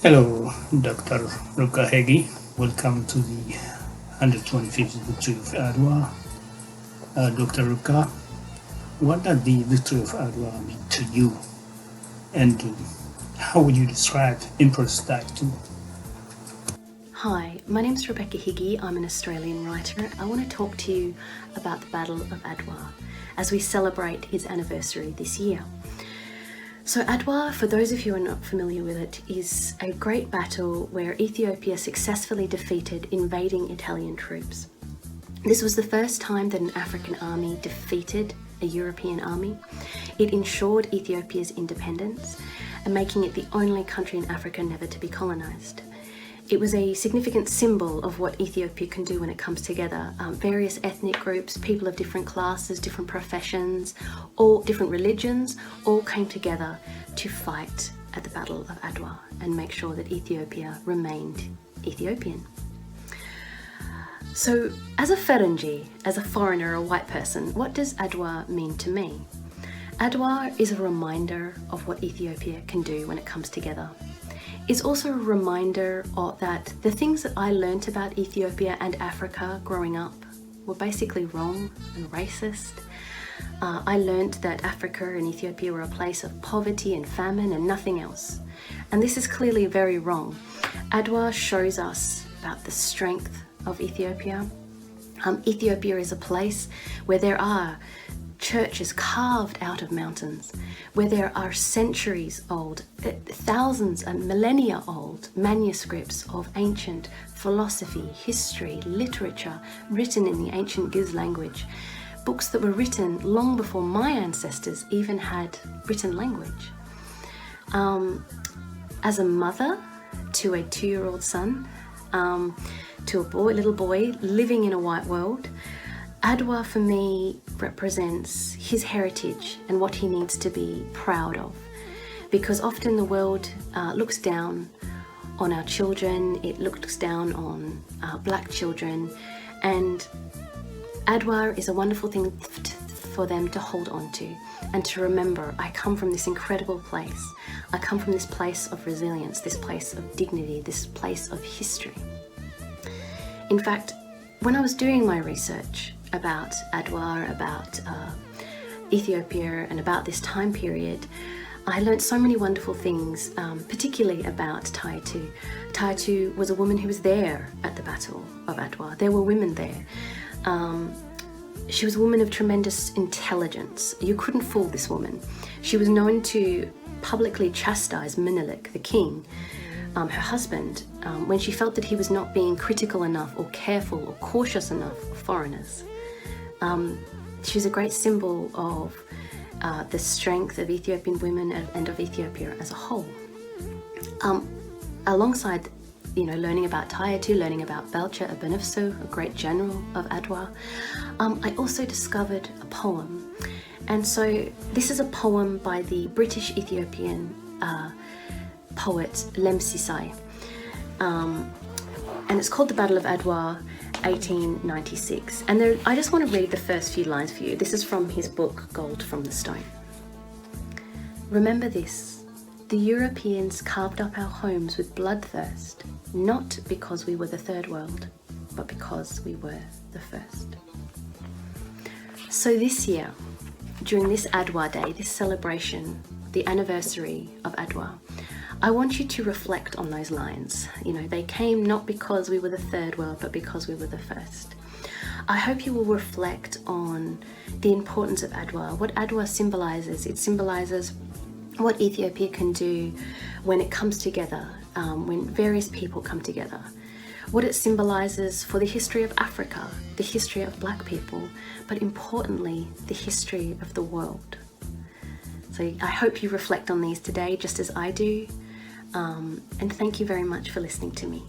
Hello, Dr. Ruka Higgie. Welcome to the 125th Victory of Adwa. Dr. Ruka, what does the Victory of Adwa mean to you? And how would you describe Empress Taytu? Hi, my name is Rebecca Higgie. I'm an Australian writer. I want to talk to you about the Battle of Adwa as we celebrate its anniversary this year. So Adwa, for those of you who are not familiar with it, is a great battle where Ethiopia successfully defeated invading Italian troops. This was the first time that an African army defeated a European army. It ensured Ethiopia's independence and making it the only country in Africa never to be colonized. It was a significant symbol of what Ethiopia can do when it comes together. Various ethnic groups, people of different classes, different professions, all different religions, all came together to fight at the Battle of Adwa and make sure that Ethiopia remained Ethiopian. So as a Ferengi, as a foreigner, a white person, what does Adwa mean to me? Adwa is a reminder of what Ethiopia can do when it comes together. It's also a reminder that the things that I learnt about Ethiopia and Africa growing up were basically wrong and racist. I learnt that Africa and Ethiopia were a place of poverty and famine and nothing else. And this is clearly very wrong. Adwa shows us about the strength of Ethiopia. Ethiopia is a place where there are churches carved out of mountains, where there are centuries old, thousands and millennia old manuscripts of ancient philosophy, history, literature written in the ancient Giz language, books that were written long before my ancestors even had written language. As a mother to a 2-year-old son, to a little boy living in a white world, Adwa for me represents his heritage and what he needs to be proud of, because often the world looks down on our children, it looks down on black children, and Adwa is a wonderful thing for them to hold on to and to remember, I come from this incredible place, I come from this place of resilience, this place of dignity, this place of history. In fact, when I was doing my research about Adwa, about Ethiopia and about this time period, I learned so many wonderful things, particularly about Taytu. Taytu was a woman who was there at the Battle of Adwa. There were women there. She was a woman of tremendous intelligence. You couldn't fool this woman. She was known to publicly chastise Menelik, the king, her husband, when she felt that he was not being critical enough or careful or cautious enough of foreigners. She's a great symbol of the strength of Ethiopian women and of Ethiopia as a whole. Alongside, learning about Taytu, learning about Belcha Ebenefso, a great general of Adwa, I also discovered a poem. And so this is a poem by the British Ethiopian poet Lemsisai. And it's called The Battle of Adwa, 1896. And I just want to read the first few lines for you. This is from his book, Gold from the Stone. Remember this, the Europeans carved up our homes with bloodthirst, not because we were the third world, but because we were the first. So this year, during this Adwa Day, this celebration, the anniversary of Adwa, I want you to reflect on those lines. They came not because we were the third world, but because we were the first. I hope you will reflect on the importance of Adwa, what Adwa symbolizes. It symbolizes what Ethiopia can do when it comes together, when various people come together. What it symbolizes for the history of Africa, the history of black people, but importantly, the history of the world. So I hope you reflect on these today, just as I do. And thank you very much for listening to me.